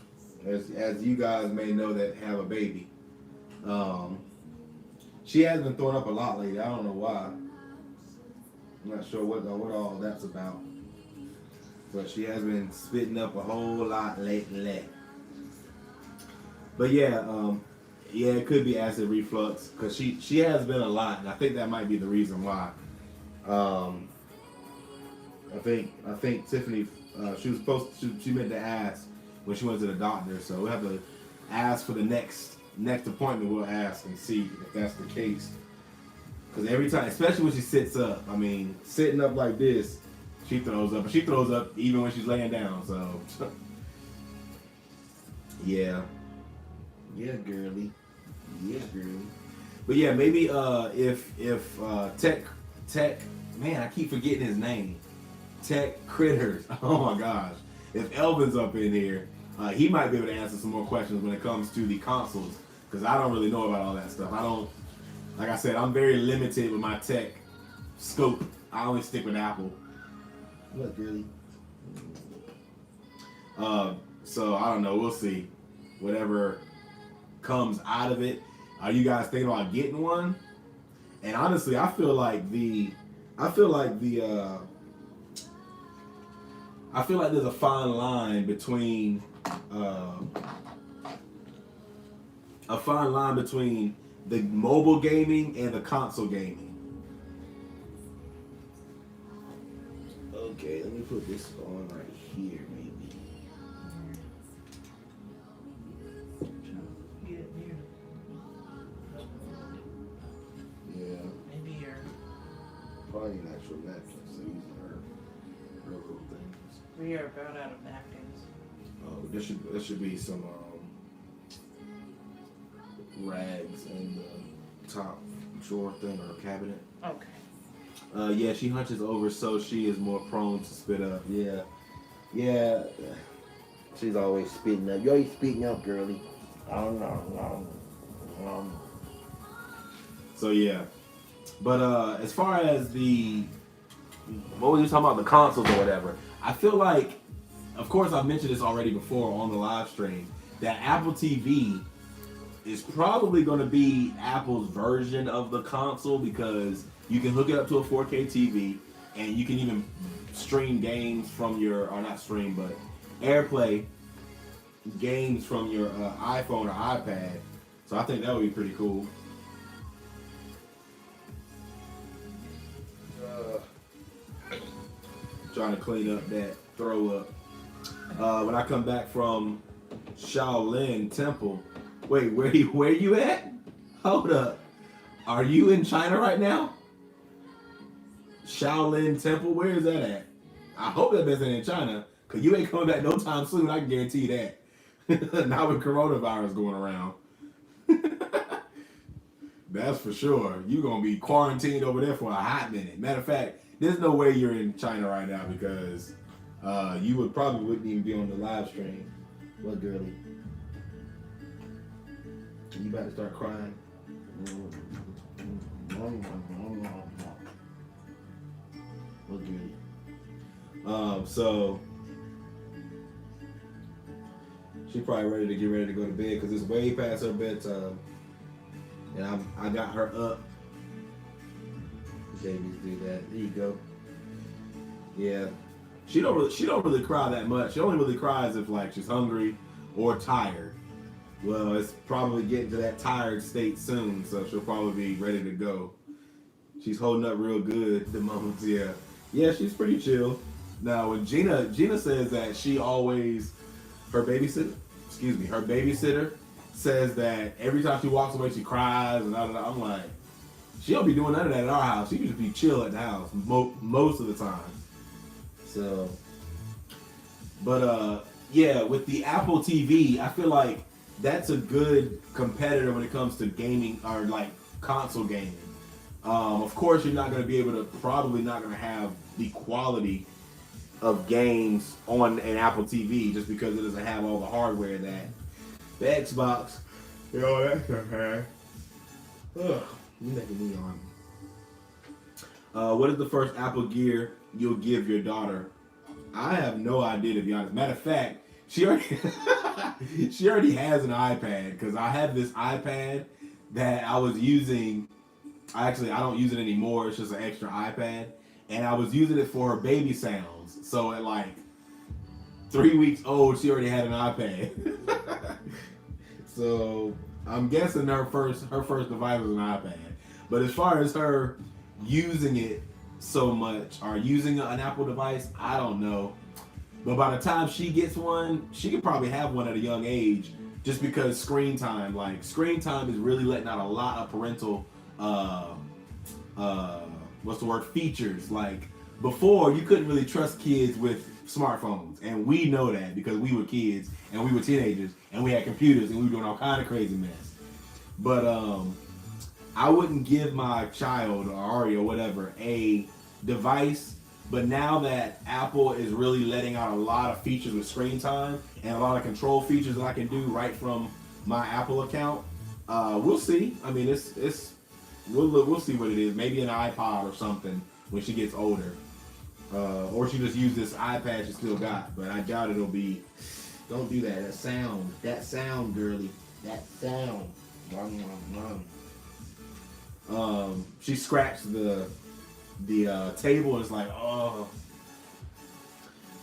As you guys may know that have a baby. She has been throwing up a lot lately. I don't know why. I'm not sure what all that's about. But she has been spitting up a whole lot lately. But yeah, it could be acid reflux because she has been a lot, and I think that might be the reason why. I think Tiffany, she meant to ask when she went to the doctor, so we'll have to ask for the next appointment. We'll ask and see if that's the case. Because every time, especially when she sits up, I mean, sitting up like this, she throws up. And she throws up even when she's laying down, so. Yeah. Yeah, girlie. Yeah, girlie. But yeah, maybe if Tech, man, I keep forgetting his name. Tech Critters. Oh my gosh. If Elvin's up in here, he might be able to answer some more questions when it comes to the consoles. Because I don't really know about all that stuff. Like I said, I'm very limited with my tech scope. I only stick with Apple. What, girlie? So I don't know. We'll see. Whatever comes out of it. Are you guys thinking about getting one? And honestly, I feel like there's a fine line between the mobile gaming and the console gaming. Okay, let me put this on right here, maybe. Yeah. Maybe you're. Probably an actual napkin, so using her little things. We are about out of napkins. Oh, there should be some rags in the top drawer thing or cabinet. Okay. Yeah, she hunches over, so she is more prone to spit up. Yeah. Yeah. She's always spitting up. You always spitting up, girly. So yeah. But as far as what were you talking about, the consoles or whatever, I feel like, of course I've mentioned this already before on the live stream, that Apple TV is probably going to be Apple's version of the console, because you can hook it up to a 4K TV and you can even stream games from or not stream, but AirPlay games from your iPhone or iPad. So I think that would be pretty cool. Trying to clean up that throw up. When I come back from Shaolin Temple, wait, where you at? Hold up. Are you in China right now? Shaolin Temple, where is that at? I hope that isn't in China, because you ain't coming back no time soon, I can guarantee that. Now with coronavirus going around. That's for sure. You're going to be quarantined over there for a hot minute. Matter of fact, there's no way you're in China right now, because you wouldn't even be on the live stream. What, girly? You about to start crying? What, girly? So she probably ready to go to bed, because it's way past her bedtime, and I got her up. Babies do that. There you go. Yeah, she don't really cry that much. She only really cries if like she's hungry or tired. Well, it's probably getting to that tired state soon, so she'll probably be ready to go. She's holding up real good at the moment. Yeah, she's pretty chill. Now, when Gina says that her babysitter says that every time she walks away she cries, and I'm like, she don't be doing none of that at our house. She just be chill at the house most of the time. So, but yeah, with the Apple TV, I feel like that's a good competitor when it comes to gaming or like console gaming. Of course, you're probably not going to have the quality of games on an Apple TV, just because it doesn't have all the hardware that the Xbox, that stuff has. Ugh, you making me on. What is the first Apple gear you'll give your daughter? I have no idea, to be honest. Matter of fact, she already has an iPad, because I have this iPad that I was using. I don't use it anymore. It's just an extra iPad, and I was using it for her baby sounds. So at like 3 weeks old, she already had an iPad. So I'm guessing her first device was an iPad. But as far as her using it so much, or using an Apple device, I don't know. But by the time she gets one, she could probably have one at a young age, just because screen time is really letting out a lot of parental features. Like before, you couldn't really trust kids with smartphones, and we know that because we were kids and we were teenagers and we had computers and we were doing all kind of crazy mess. But I wouldn't give my child or Ari or whatever a device. But now that Apple is really letting out a lot of features with screen time and a lot of control features that I can do right from my Apple account, we'll see. I mean, we'll see what it is. Maybe an iPod or something when she gets older, or she just use this iPad she still got. But I doubt it'll be. Don't do that. That sound, girly. That sound. She scratched the table and it's like, oh.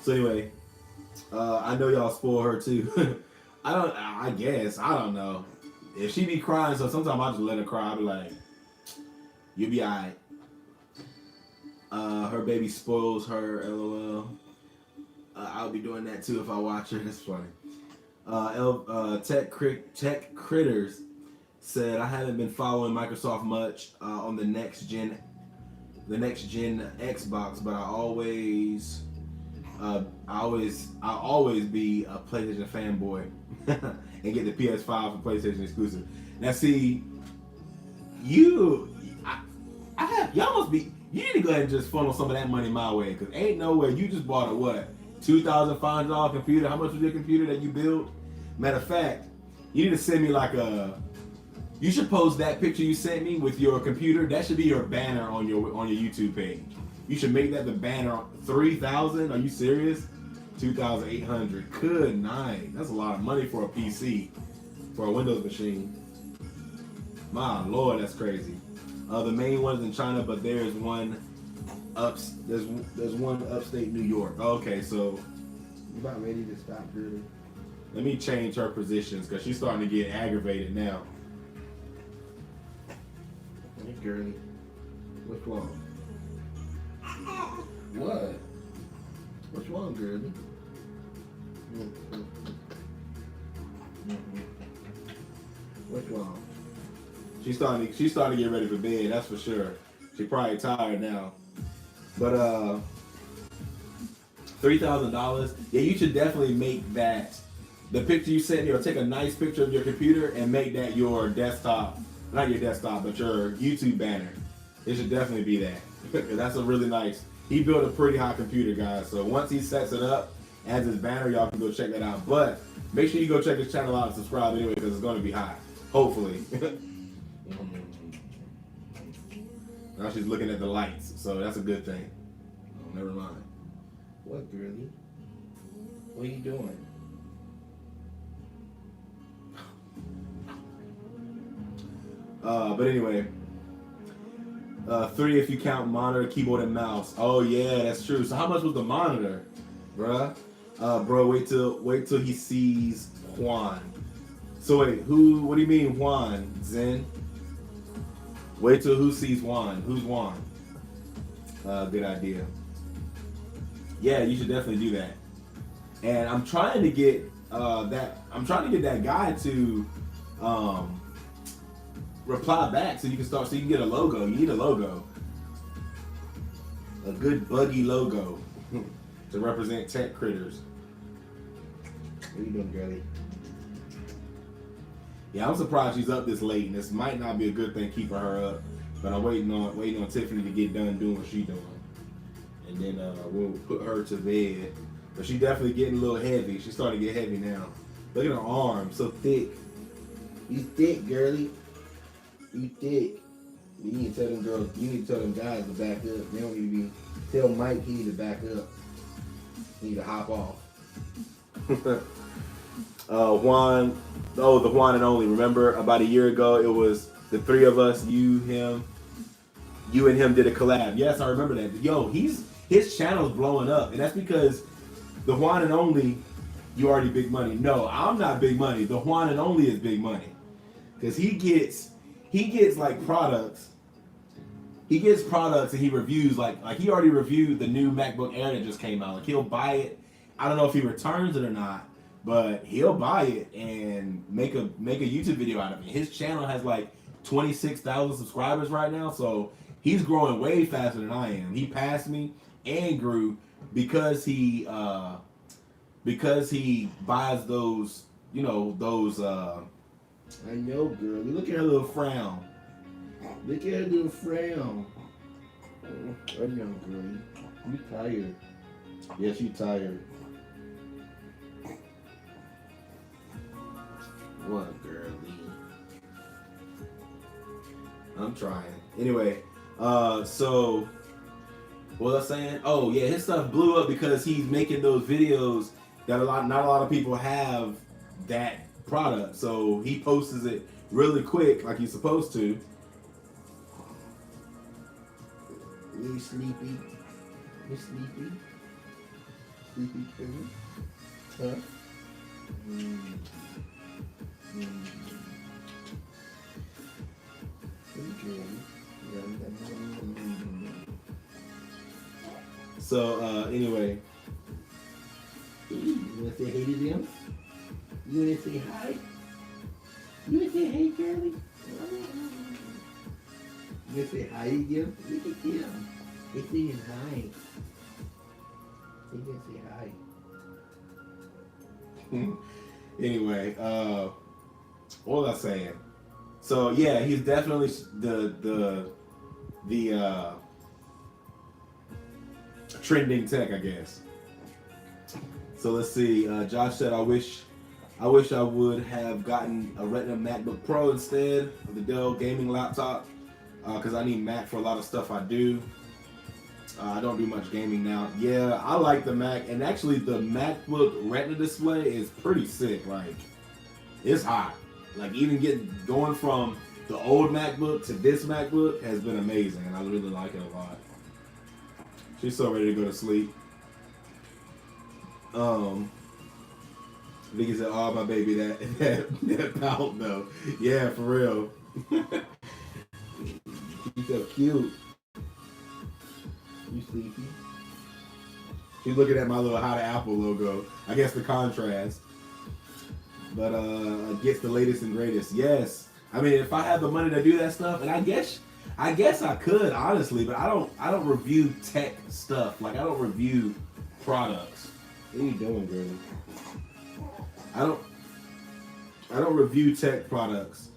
So anyway, I know y'all spoil her too. I guess, I don't know. If she be crying, so sometimes I just let her cry. I be like, you'll be alright. Her baby spoils her, lol. I'll be doing that too if I watch her. That's funny. Tech Critters said, I haven't been following Microsoft much on the next gen Xbox, but I'll always be a PlayStation fanboy and get the PS5 for PlayStation exclusive. Now see, y'all must be. You need to go ahead and just funnel some of that money my way, because ain't no way you just bought a what, $2,500 computer. How much was your computer that you built? Matter of fact, you need to send me like you should post that picture you sent me with your computer. That should be your banner on your YouTube page. You should make that the banner. 3,000? Are you serious? 2,800. Good night. That's a lot of money for a PC, for a Windows machine. My lord, that's crazy. The main one's in China, but there's one there's one upstate New York. Okay, so You about ready to stop, girly? let me change her positions because she's starting to get aggravated now. Hey, girly. What's wrong? What? What's wrong, girly? What's wrong? She's starting to get ready for bed, that's for sure. She's probably tired now. But $3,000. Yeah, you should definitely make that the picture you sent me, or take a nice picture of your computer and make that your desktop, not your desktop, but your YouTube banner. It should definitely be that. That's a really nice. He built a pretty hot computer, guys. So once he sets it up as his banner, y'all can go check that out. But make sure you go check his channel out and subscribe anyway, because it's going to be hot. Hopefully. Now she's looking at the lights, so that's a good thing. Oh, never mind. What, girly? What are you doing? But anyway, 3 if you count monitor, keyboard, and mouse. Oh yeah, that's true. So how much was the monitor, bruh? Bro, wait till he sees Juan. So wait, who? What do you mean Juan? Zen? Wait till who sees Juan? Who's Juan? Good idea. Yeah, you should definitely do that. And I'm trying to get that guy to reply back so you can get a logo. You need a logo. A good buggy logo to represent Tech Critters. What are you doing, girly? Yeah, I'm surprised she's up this late, and this might not be a good thing keeping her up. But I'm waiting on Tiffany to get done doing what she's doing, and then we'll put her to bed. But she's definitely getting a little heavy. She's starting to get heavy now. Look at her arm, so thick. You thick, girly. You thick. You need to tell them girls. You need to tell them guys to back up. They don't need to be. Tell Mike he need to back up. He need to hop off. Juan, the Juan and Only. Remember about a year ago, it was the 3 of us, you and him did a collab. Yes, I remember that. Yo, his channel's blowing up, and that's because the Juan and Only, you already big money. No, I'm not big money. The Juan and Only is big money, because he gets like products. He gets products and he reviews like he already reviewed the new MacBook Air that just came out. Like he'll buy it. I don't know if he returns it or not, but he'll buy it and make a YouTube video out of it. His channel has like 26,000 subscribers right now, so he's growing way faster than I am. He passed me and grew because he buys those, I know, girl. Look at her little frown. Look at her little frown. I know, girl. You tired. Yeah, she tired. What, girlie? I'm trying. Anyway, so what was I saying? Oh yeah, his stuff blew up because he's making those videos that not a lot of people have that product. So he posts it really quick, like he's supposed to. You sleepy? You sleepy? Sleepy girly? Huh? So anyway, You wanna say hey to them? You wanna say hi? You wanna say hey, girlie? You wanna say hi to them? Look at them. They saying hi. They gonna say hi. anyway, what was I saying? So yeah, he's definitely the trending tech, I guess. So let's see. Josh said, I wish I would have gotten a Retina MacBook Pro instead of the Dell gaming laptop because I need Mac for a lot of stuff I do. I don't do much gaming now. Yeah, I like the Mac, and actually the MacBook Retina display is pretty sick. Like, it's hot. Like, even going from the old MacBook to this MacBook has been amazing, and I really like it a lot. She's so ready to go to sleep. Vicky said, "Oh my baby, that pout though, yeah, for real." She's so cute. You sleepy? She's looking at my little How to Apple logo. I guess the contrast, but gets the latest and greatest. Yes, I mean if I had the money to do that stuff, and I guess I could honestly, but I don't review tech stuff. Like I don't review products. What are you doing, girlie? I don't review tech products.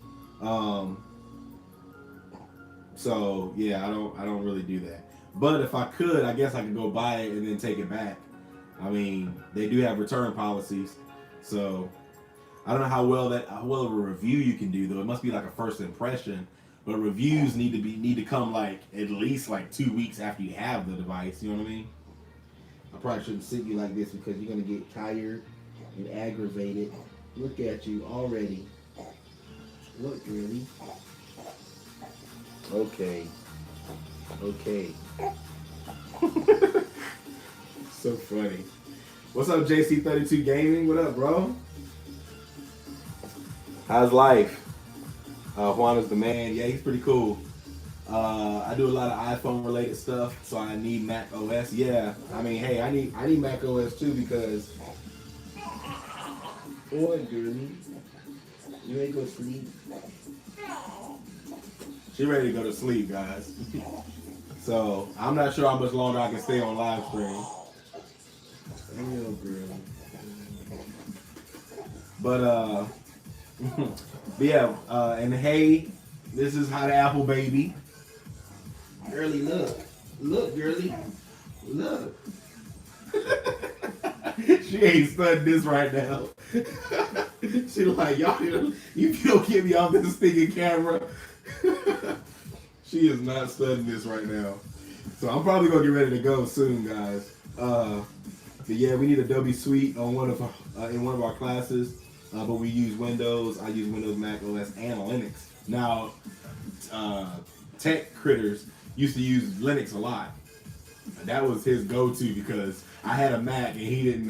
So yeah, I don't really do that. But if I could, I guess I could go buy it and then take it back. I mean, they do have return policies, so I don't know how well of a review you can do though. It must be like a first impression. But reviews need to come like at least like 2 weeks after you have the device. You know what I mean? I probably shouldn't sit you like this because you're gonna get tired and aggravated. Look at you already. Look, really. Okay. So funny. What's up, JC32 Gaming? What up, bro? How's life? Juan is the man. Yeah, he's pretty cool. I do a lot of iPhone related stuff, so I need Mac OS. Yeah, I mean, hey, I need Mac OS too because. What, girlie? You ain't go sleep. She ready to go to sleep, guys. So I'm not sure how much longer I can stay on live stream. I know, girl. But yeah, and hey, this is How to Apple Baby. Girlie, look. Look, girlie. Look. She ain't studying this right now. She like, y'all, you don't get me off this stinking camera. She is not studying this right now. So I'm probably gonna get ready to go soon, guys. But yeah, we need Adobe Suite on in one of our classes. But we use Windows. I use Windows, Mac OS, and Linux. Now, Tech Critters used to use Linux a lot. That was his go-to because I had a Mac and he didn't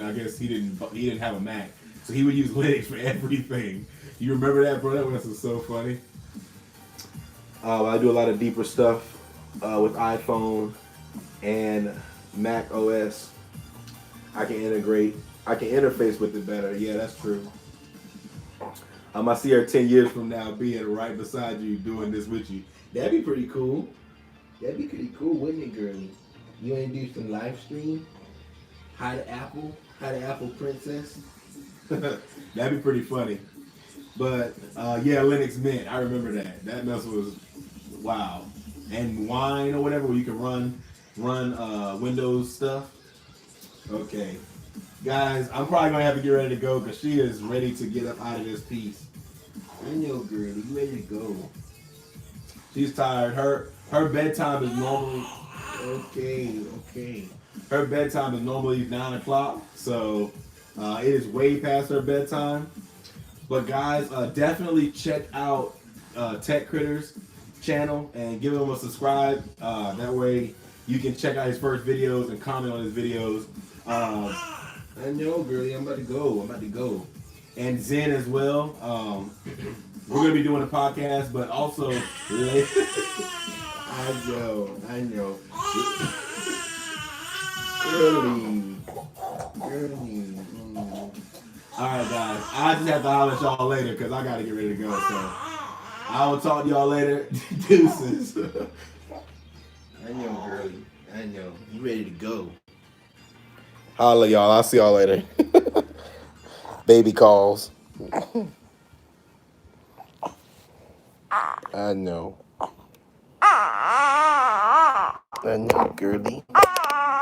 have a Mac, so he would use Linux for everything. You remember that, bro? That was so funny. I do a lot of deeper stuff with iPhone and Mac OS. I can interface with it better. Yeah, that's true. I see her 10 years from now being right beside you doing this with you. That'd be pretty cool. That'd be pretty cool, wouldn't it, girlie? You want to do some live stream? Hi to Apple Princess. That'd be pretty funny. But yeah, Linux Mint. I remember that. That mess was wow. And Wine or whatever, where you can run Windows stuff. Okay, guys, I'm probably gonna have to get ready to go because she is ready to get up out of this piece. I know, girlie. You ready to go? She's tired. Her bedtime is normally Okay. her bedtime is normally 9 o'clock, so it is way past her bedtime. But guys, definitely check out Tech Critters channel and give them a subscribe. That way You can check out his first videos and comment on his videos. I know, girlie. I'm about to go. And Zen as well. We're gonna be doing a podcast, but also later. I know. Girlie. All right, guys. I just have to holler at y'all later because I gotta get ready to go. So I will talk to y'all later. Deuces. I know, girlie. I know. You ready to go? Holla, y'all. I'll see y'all later. Baby calls. I know. I know, girlie.